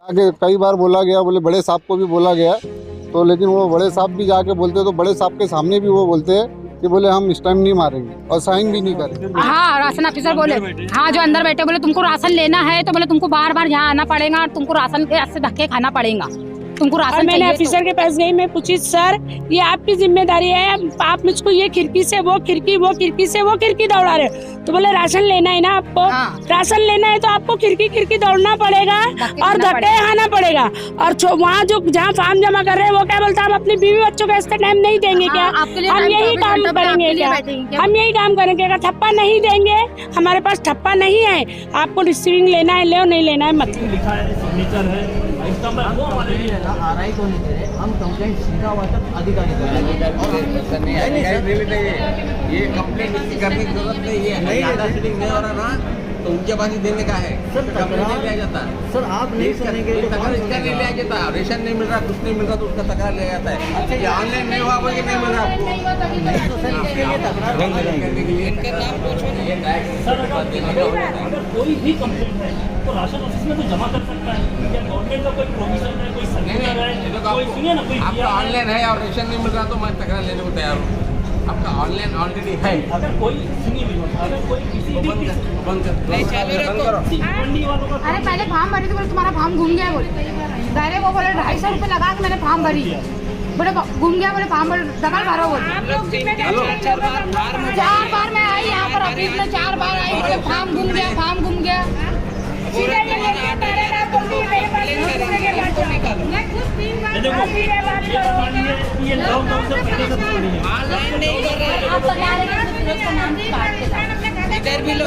आगे कई बार बोला गया, बोले बड़े साहब को भी बोला गया, तो लेकिन वो बड़े साहब भी जाके बोलते तो बड़े साहब के सामने भी वो बोलते हैं कि बोले हम इस टाइम नहीं मारेंगे और साइन भी नहीं करेंगे। हाँ, राशन ऑफिसर बोले, हाँ जो अंदर बैठे बोले तुमको राशन लेना है तो बोले तुमको बार बार यहाँ आना पड़ेगा और तुमको राशन के से धक्के खाना पड़ेगा, तुमको राशन मैंने चाहिए ऑफिसर के पास गई, मैं पूछी सर ये आपकी जिम्मेदारी है, आप मुझको ये खिड़की से वो खिड़की, वो खिड़की से वो खिड़की दौड़ा रहे, तो बोले राशन लेना है ना आपको, हाँ। राशन लेना है तो आपको खिड़की खिड़की दौड़ना पड़ेगा और धक्के खाना पड़ेगा। और वहाँ जो जहाँ फॉर्म जमा कर रहे हैं वो क्या बोलता है हम अपनी बीवी बच्चों को ऐसा टाइम नहीं देंगे क्या, हम यही काम करेंगे क्या, हम यही काम करेंगे क्या, ठप्पा नहीं देंगे, हमारे पास ठप्पा नहीं है, आपको रिसीविंग लेना है ले, नहीं लेना है मत। लिखा है, सिग्नेचर है, आरआई को नहीं दे रहे, हम कंप्लेंट सीधा वाटक अधिकारी को ये कंप्लेंट करने की जरूरत नहीं है, नहीं आधा सीटिंग नहीं हो रहा ना तो उनके पास ही देने का है, कंप्लेंट नहीं लिया जाता सर, आप नहीं सुनेंगे तो तकरार इसका नहीं लिया जाता, रेशन नहीं मिल रहा, कुछ नहीं मिल रहा तो उसका तकरार लिया जाता है। अच्छा ये ऑनलाइन नहीं हुआ बोलिए नहीं मिल रहा आपको, नहीं तो सर इसके लिए तकरार करने के लिए इनका नाम अगर कोई भी कंप्लेंट है तो राशन ऑफिस में तो जमा कर सकता है, क्या गवर्नमेंट का कोई प्रोविजन है, कोई सर्कुलर है, कोई सुनिए ना, कोई आपका ऑनलाइन है और रेशन नहीं मिल रहा तो मैं तकरार लेने को तैयार हूँ। आपका ऑनलाइन ऑलरेडी है, अगर कोई सुनिए अगर कोई किसी भी बंद करो। मंडी वालों का अरे पहले फॉर्म भरी तो बोले तुम्हारा फॉर्म घूम गया, बोले डायरेक्ट वो बोले 250 रुपये लगा के मैंने फॉर्म भरी, बोले घूम गया, बोले फॉर्म डबल भरो, बोले 4 बार मैं आई यहाँ पर ऑफिस में, 4 बार आई, बोले फॉर्म घूम गया, फॉर्म घूम गया। ये लॉकडाउन से पहले से थोड़ी है। इधर भी लो,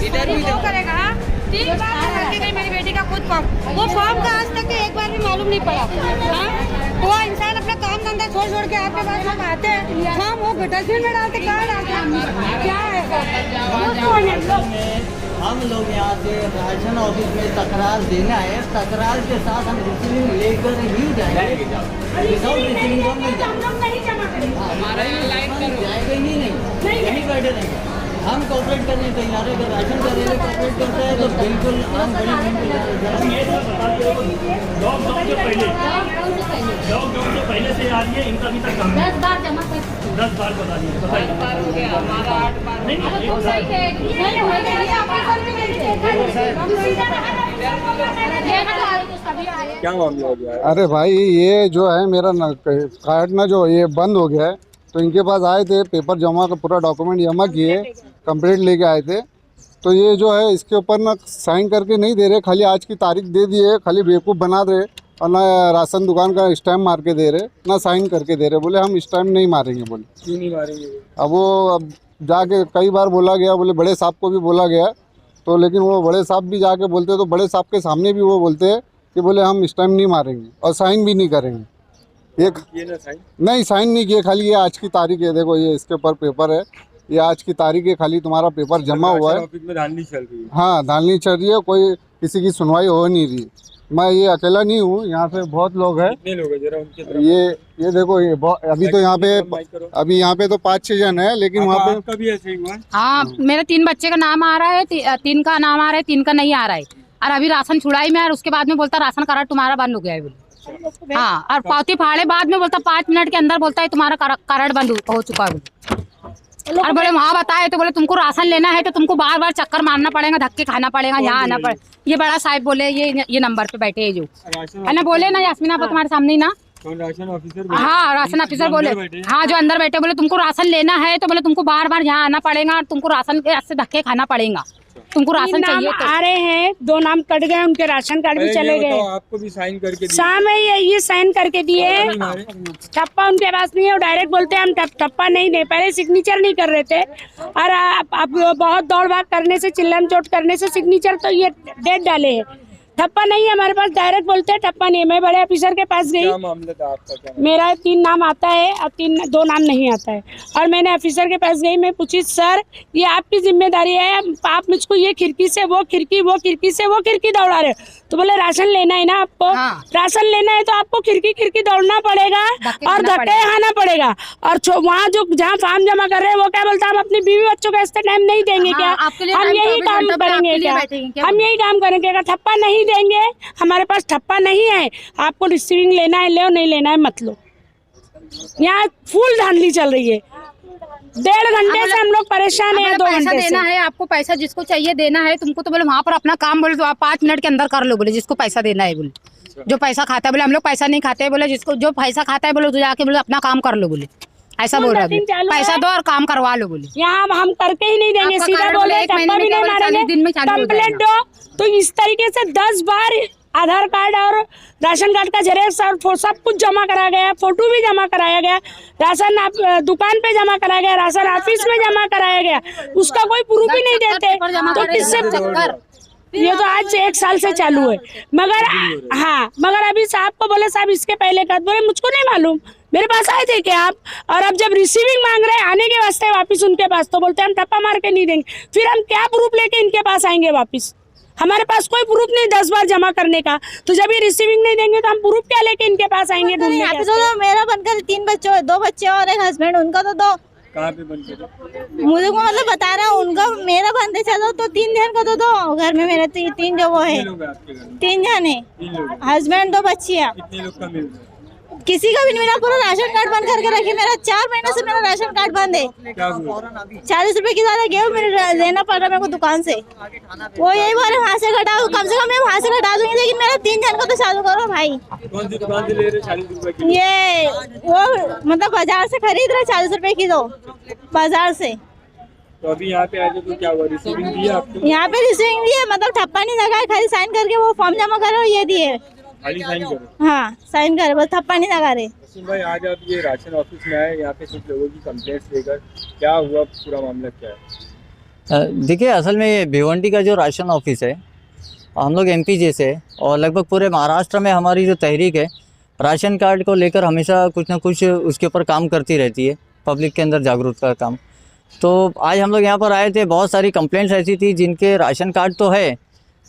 इधर भी लो करेगा। 3 बार भरती गई मेरी बेटी का खुद फॉर्म, वो फॉर्म का आज तक एक बार भी मालूम नहीं पड़ा। वो इंसान अपना काम धंधा छोड़ छोड़ के आपके पास लोग आते हैं, फॉर्म वो डस्टबिन में डालते, कहाँ डालते, क्या है। हम लोग यहाँ से राशन ऑफिस में तकरार देना है, तकरार के साथ हम रिसीविंग लेकर ही जाएंगे, विदाउट रिसीविंग हम नहीं जाएंगे, हमारा जाएगा ही नहीं, यहीं बैठे रहेंगे। हम कॉपरेट करने तैयार है, अगर राशन का रेलवे कॉपरेट करता है तो बिल्कुल हम लॉकडाउन से पहले से आ रही है, इनका अभी तक काम 10 बार जमा कर 10 बार बता दिए, बताइए हमारा 8 बार नहीं क्या मामला हो गया? अरे भाई ये जो है मेरा कार्ड ना जो ये बंद हो गया है, तो इनके पास आए थे, पेपर जमा का पूरा डॉक्यूमेंट जमा किए, कंप्लीट लेके आए थे, तो ये जो है इसके ऊपर ना साइन करके नहीं दे रहे, खाली आज की तारीख दे दिए, खाली बेवकूफ़ बना रहे और ना राशन दुकान का स्टैम्प मार के दे रहे, ना साइन करके दे रहे, बोले हम इस टाइम नहीं मारेंगे, बोले क्यों नहीं मारेंगे। अब जाके कई बार बोला गया, बोले बड़े साहब को भी बोला गया, तो लेकिन वो बड़े साहब भी जाके बोलते तो बड़े साहब के सामने भी वो बोलते हैं कि बोले हम इस टाइम नहीं मारेंगे और साइन भी नहीं करेंगे। ये ना साइन नहीं साइन नहीं किए, खाली ये आज की तारीख है, देखो ये इसके ऊपर पेपर है, ये आज की तारीख है, खाली तुम्हारा पेपर जमा हुआ है। ऑफिस में धांधली चल रही है। हाँ धांधली चल रही है, कोई किसी की सुनवाई हो नहीं रही। मैं ये अकेला नहीं हूँ, यहाँ पे बहुत लोग हैं। कितने लोग हैं जरा उनके तरफ? ये देखो ये अभी तो यहाँ पे अभी यहाँ पे तो 5-6 जन है, लेकिन वहाँ पे आपका भी ऐसे ही हुआ? हाँ मेरे 3 बच्चे का नाम आ रहा है, 3 का नाम आ रहा है, 3 का नहीं आ रहा है, और अभी राशन छुड़ाई में, और उसके बाद में बोलता राशन कार्ड तुम्हारा बंद हो गया है, बोले हाँ, और पावती फाड़े बाद में बोलता 5 मिनट के अंदर बोलता है तुम्हारा कार्ड बंद हो चुका है, और बोले वहाँ बताए तो बोले तुमको राशन लेना है तो तुमको बार बार चक्कर मारना पड़ेगा, धक्के खाना पड़ेगा, यहाँ आना पड़ेगा। ये बड़ा साहब बोले, ये नंबर पे बैठे है जो है ना, बोले ना यास्मीना आप तुम्हारे सामने ही ना, राशन ऑफिसर, हाँ राशन ऑफिसर बोले, हाँ जो अंदर बैठे बोले तुमको राशन लेना है तो बोले तुमको बार बार यहाँ आना पड़ेगा और तुमको राशन से धक्के खाना पड़ेगा, तुमको राशन चाहिए तो। आ रहे हैं, 2 नाम कट गए, उनके राशन कार्ड भी चले गए, आपको भी साइन करके शाम में ये साइन करके दिए, ठप्पा उनके पास नहीं है, वो डायरेक्ट बोलते हैं हम ठप्पा नहीं दे, पहले सिग्नेचर नहीं कर रहे थे, और अब बहुत दौड़ भाग करने से, चिल्लम चोट करने से सिग्नेचर तो ये डेट डाले हैं, ठप्पा नहीं है हमारे पास, डायरेक्ट बोलते हैं ठप्पा नहीं है। मैं बड़े ऑफिसर के पास गई, क्या मामला था आपका? क्या मेरा 3 नाम आता है और 2 नाम नहीं आता है, और मैंने ऑफिसर के पास गई, मैं पूछी सर ये आपकी जिम्मेदारी है, आप मुझको ये खिड़की से वो खिड़की, वो खिड़की से वो खिड़की दौड़ा रहे, तो बोले राशन लेना है ना आपको, राशन लेना है तो आपको खिड़की खिड़की दौड़ना पड़ेगा और धक्के खाना पड़ेगा, और वहाँ जो जहाँ फॉर्म जमा कर रहे हैं वो क्या बोलता है हम अपनी बीवी बच्चों को ऐसा टाइम नहीं देंगे क्या, हम यही काम करेंगे क्या, हम यही काम करेंगे, अगर ठप्पा नहीं नहीं देंगे, हमारे पास ठप्पा नहीं है, आपको रिसीविंग लेना है लो, नहीं लेना है मत लो। यहाँ फुल धांधली चल रही है, 1.5 घंटे से हम लोग परेशान हैं, 2 पैसा घंटे देना से। है आपको, पैसा जिसको चाहिए देना है तुमको, तो बोले वहाँ पर अपना काम बोले तो आप 5 मिनट के अंदर कर लो, बोले जिसको पैसा देना है, बोले जो पैसा खाता है, बोले हम लोग पैसा नहीं खाते, बोले जिसको जो पैसा खाता है बोले तो जाके बोले अपना काम कर लो, बोले ऐसा बोल रहा है, पैसा दो और काम करवा लो, बोले यहाँ हम करके ही नहीं देंगे, आपका सीधा कार्ड बोल रहे एक महीने ठप्पा भी में नहीं केवल 40 दिन में मारेंगे, चालू हो कंप्लेंट दो। तो इस तरीके से 10 बार आधार कार्ड और राशन कार्ड का जेरॉक्स और सब कुछ जमा करा गया, फोटो भी जमा कराया गया, राशन दुकान पे जमा कराया गया, राशन ऑफिस में जमा कराया गया, उसका कोई प्रूफ ही नहीं देते। तो किससे, ये तो आज से 1 साल से चालू है। मगर हाँ, मगर अभी साहब को बोले साहब इसके पहले कर, बोले मुझको नहीं मालूम, मेरे पास आए थे क्या आप? और अब जब रिसीविंग मांग रहे हैं आने के वास्ते वापस उनके पास, तो बोलते हैं हम ठप्पा मार के नहीं देंगे। फिर हम क्या प्रूफ लेके इनके पास आएंगे वापस? हमारे पास कोई प्रूफ नहीं 10 बार जमा करने का, तो जब ये रिसीविंग नहीं देंगे तो हम प्रूफ क्या लेके इनके पास आएंगे ढूंढने यहाँ पे के तो वास्ते? मेरा बनकर 3 बच्चे, 2 बच्चे और एक हस्बैंड, उनका तो 2। कहाँ पे बन के मुझे को मतलब बता रहा हूँ, उनका मेरा बनते चलो तो 3 जन का तो 2 घर में, मेरे 3 जो वो है, लोग हैं आपके घर में? 3 जन है, 3 लोग हैं। हस्बैंड 2 बच्चियाँ, कितने लोग का मिल रहा है? किसी का भी नहीं मिला। पूरा राशन कार्ड बंद करके रखे, मेरा 4 महीने से मेरा राशन कार्ड बंद है। क्या हुआ? 40 रुपए की ज्यादा गेहूँ मेरे लेना पड़ रहा है मेरे को दुकान से। वो यही बोले वहाँ से घटाओ, कम से कम मैं वहाँ से घटा दूंगी, लेकिन मेरा 3 जन का तो चालू करो भाई। कौन सी दुकान से ले रहे 40 रुपए की? ये वो मतलब बाजार से खरीद रहे 40 रुपए की, 2 बाजार से। तो अभी यहाँ पे आए तो क्या हुआ? रिसीविंग दिया आपको? यहाँ पे रिसीविंग दिए, मतलब ठप्पा नहीं लगा है, खाली साइन करके वो फॉर्म जमा करो, ये दिए। खाली साइन करो? हाँ साइन करे, बस ठप्पा नहीं लगा रहे। वसीम भाई, आज आप ये राशन ऑफिस में आए, यहाँ पे कुछ लोगों की कंप्लेंट्स लेकर, क्या हुआ, पूरा मामला क्या है? देखिए, असल में ये भिवंडी का जो राशन ऑफिस है, हम लोग एमपी से है और लगभग पूरे महाराष्ट्र में हमारी जो तहरीक है राशन कार्ड को लेकर हमेशा कुछ ना कुछ उसके ऊपर काम करती रहती है, पब्लिक के अंदर जागरूकता का काम। तो आज हम लोग यहाँ पर आए थे, बहुत सारी कंप्लेंट्स ऐसी थी जिनके राशन कार्ड तो है,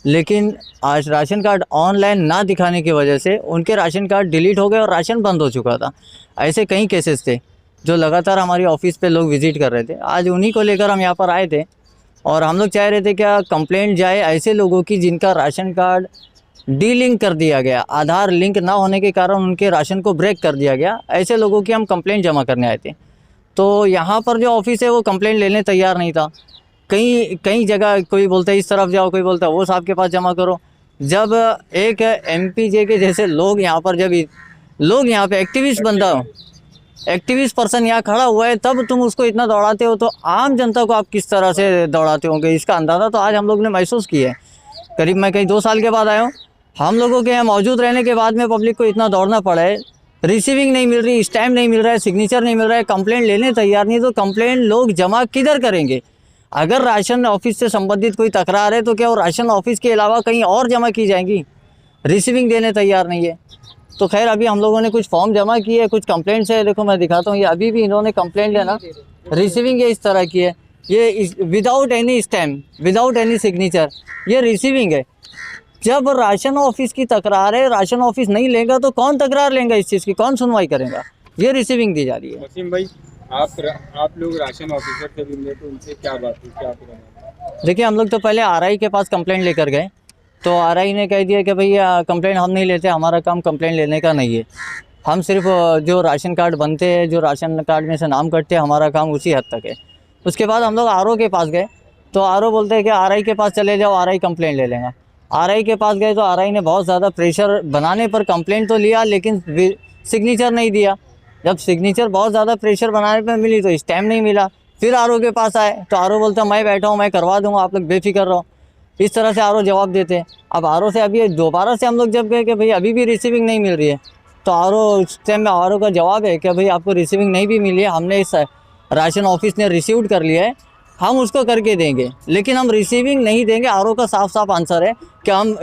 लेकिन आज राशन कार्ड ऑनलाइन ना दिखाने की वजह से उनके राशन कार्ड डिलीट हो गए और राशन बंद हो चुका था। ऐसे कई केसेस थे जो लगातार हमारी ऑफिस पे लोग विज़िट कर रहे थे। आज उन्हीं को लेकर हम यहाँ पर आए थे और हम लोग चाह रहे थे क्या कंप्लेंट जाए ऐसे लोगों की जिनका राशन कार्ड डीलिंक कर दिया गया, आधार लिंक ना होने के कारण उनके राशन को ब्रेक कर दिया गया, ऐसे लोगों की हम कंप्लेंट जमा करने आए थे। तो यहाँ पर जो ऑफिस है वो कंप्लेंट लेने तैयार नहीं था। कई जगह कोई बोलता है इस तरफ जाओ, कोई बोलता है वो साहब के पास जमा करो। जब एक एमपीजे के जैसे लोग यहाँ पर, जब लोग यहाँ पे एक्टिविस्ट बंदा हो, एक्टिविस्ट पर्सन यहाँ खड़ा हुआ है, तब तुम उसको इतना दौड़ाते हो, तो आम जनता को आप किस तरह से दौड़ाते होंगे, इसका अंदाज़ा तो आज हम लोग ने महसूस किया है। करीब मैं कहीं 2 साल के बाद आया हूँ, हम लोगों के यहाँ मौजूद रहने के बाद में पब्लिक को इतना दौड़ना पड़ा है, रिसीविंग नहीं मिल रही, स्टैम्प नहीं मिल रहा है, सिग्नेचर नहीं मिल रहा है, कंप्लेंट लेने तैयार नहीं, तो कंप्लेंट लोग जमा किधर करेंगे? अगर राशन ऑफिस से संबंधित कोई तकरार है तो क्या वो राशन ऑफिस के अलावा कहीं और जमा की जाएंगी? रिसीविंग देने तैयार नहीं है। तो खैर, अभी हम लोगों ने कुछ फॉर्म जमा किए, कुछ कंप्लेंट्स है, देखो मैं दिखाता हूँ, ये अभी भी इन्होंने कंप्लेंट लेना, रिसीविंग ये इस तरह की है, ये without any stamp, without any signature, ये रिसीविंग है। जब राशन ऑफिस की तकरार है, राशन ऑफिस नहीं लेगा तो कौन तकरार लेगा इस चीज़ की, कौन सुनवाई करेगा? ये रिसीविंग दी जा रही है। वसीम भाई, आप लोग राशन ऑफिसर से मिले तो उनसे क्या बात हुई, क्या पूरा? देखिए, हम लोग तो पहले आरआई के पास कंप्लेंट लेकर गए, तो आरआई ने कह दिया कि भैया कंप्लेंट हम नहीं लेते, हमारा काम कंप्लेंट लेने का नहीं है, हम सिर्फ जो राशन कार्ड बनते हैं, जो राशन कार्ड में से नाम कटते हैं, हमारा काम उसी हद तक है। उसके बाद हम लोग आरओ के पास गए, तो आरओ बोलते हैं कि आरआई के पास चले जाओ, आरआई कंप्लेंट ले लेगा। आरआई के पास गए तो आरआई ने बहुत ज़्यादा प्रेशर बनाने पर कंप्लेंट तो लिया, लेकिन सिग्नेचर नहीं दिया। जब सिग्नेचर बहुत ज़्यादा प्रेशर बनाने पर मिली तो स्टैम्प नहीं मिला। फिर आरओ के पास आए तो आरओ बोलता मैं बैठा हूँ, मैं करवा दूँगा, आप लोग बेफिक्र रहो। इस तरह से आरओ जवाब देते हैं। अब आरओ से अभी दोबारा से हम लोग जब गए कि भाई अभी भी रिसीविंग नहीं मिल रही है, तो आरओ उस टाइम में आरओ का जवाब है कि भाई आपको रिसीविंग नहीं भी मिली है, हमने इस राशन ऑफिस ने रिसीव्ड कर लिया है, हम उसको करके देंगे, लेकिन हम रिसीविंग नहीं देंगे। आरओ का साफ साफ आंसर है कि हम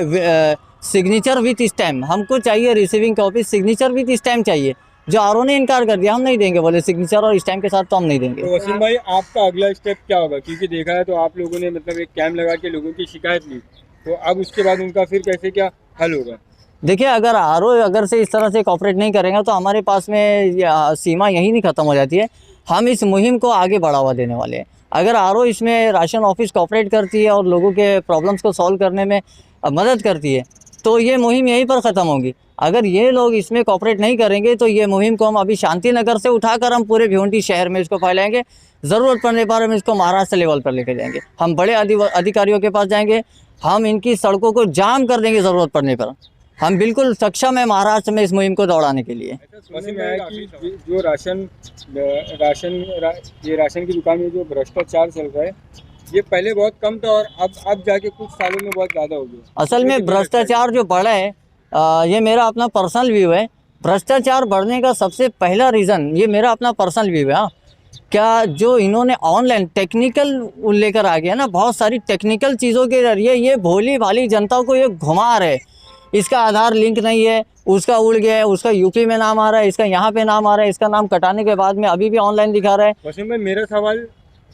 सिग्नेचर विथ स्टैम्प, हमको चाहिए receiving copy, signature with stamp चाहिए। जो आरओ ने इनकार कर दिया, हम नहीं देंगे, बोले सिग्नेचर और स्टैम्प के साथ तो हम नहीं देंगे। तो वसीम भाई, आपका अगला स्टेप क्या होगा? क्योंकि देखा है तो आप लोगों ने मतलब एक कैंप लगा के लोगों की शिकायत ली, तो अब उसके बाद उनका फिर कैसे क्या हल होगा? देखिए, अगर आरओ अगर से इस तरह से कॉपरेट नहीं करेगा तो हमारे पास में सीमा यहीं नहीं ख़त्म हो जाती है, हम इस मुहिम को आगे बढ़ावा देने वाले हैं। अगर आरओ इसमें राशन ऑफिस कॉपरेट करती है और लोगों के प्रॉब्लम्स को सॉल्व करने में मदद करती है, तो ये मुहिम यहीं पर ख़त्म होगी। अगर ये लोग इसमें कॉपरेट नहीं करेंगे तो ये मुहिम को हम अभी शांति नगर से उठाकर हम पूरे भिवंडी शहर में इसको फैलाएंगे। ज़रूरत पड़ने पर हम इसको महाराष्ट्र लेवल पर लेकर जाएंगे, हम बड़े अधिकारियों के पास जाएंगे, हम इनकी सड़कों को जाम कर देंगे। ज़रूरत पड़ने पर हम बिल्कुल सक्षम है महाराष्ट्र में इस मुहिम को दौड़ाने के लिए। समझ में आया कि जो राशन की दुकान में जो भ्रष्टाचार चल रहा है ये पहले बहुत कम था और अब जाके कुछ सालों में बहुत ज़्यादा हो गया। असल में भ्रष्टाचार जो बढ़ा है, ये मेरा अपना पर्सनल व्यू है। भ्रष्टाचार बढ़ने का सबसे पहला रीज़न, ये मेरा अपना पर्सनल व्यू है, क्या जो इन्होंने ऑनलाइन टेक्निकल लेकर आ गया ना, बहुत सारी टेक्निकल चीज़ों के जरिए ये भोली भाली जनता को ये घुमा रहे। इसका आधार लिंक नहीं है, उसका उड़ गया है, उसका यूपी में नाम आ रहा है, इसका यहाँ पे नाम आ रहा है, इसका नाम कटाने के बाद में अभी भी ऑनलाइन दिखा रहा है। वसीम भाई, मेरा सवाल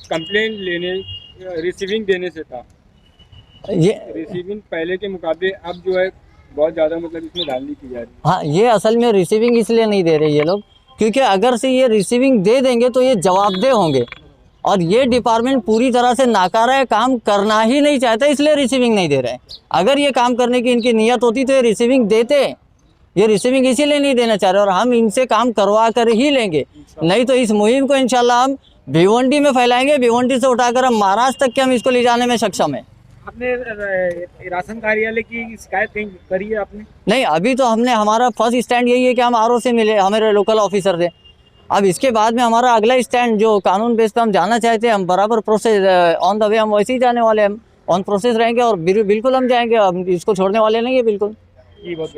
कंप्लेंट लेने रिसीविंग देने से था। ये रिसीविंग पहले के मुकाबले अब जो है बहुत ज़्यादा मतलब इसमें धांधली की जा रही है। हाँ, ये असल में रिसीविंग इसलिए नहीं दे रहे ये लोग क्योंकि अगर से ये रिसीविंग दे देंगे तो ये जवाबदेह होंगे, और ये डिपार्टमेंट पूरी तरह से नाकारा है, काम करना ही नहीं चाहता, इसलिए रिसीविंग नहीं दे रहे हैं। अगर ये काम करने की इनकी नीयत होती तो ये रिसीविंग देते। ये रिसीविंग इसीलिए नहीं देना चाह रहे और हम इनसे काम करवा कर ही लेंगे। नहीं तो इस मुहिम को इंशाल्लाह हम भिवंडी में फैलाएंगे, भिवंडी से उठाकर हम महाराष्ट्र तक के हम इसको ले जाने में सक्षम है। आपने राशन कार्यालय की शिकायत कहीं करी है आपने? नहीं, अभी तो हमने, हमारा फर्स्ट स्टैंड यही है कि हम आरओ से मिले, हमारे लोकल ऑफिसर थे। अब इसके बाद में हमारा अगला स्टैंड जो कानून बेस पे हम जाना चाहते हैं, हम बराबर प्रोसेस ऑन द वे हम वैसे ही जाने वाले हैं, हम ऑन प्रोसेस रहेंगे और बिल्कुल हम जाएंगे, हम इसको छोड़ने वाले नहीं है बिल्कुल। बहुत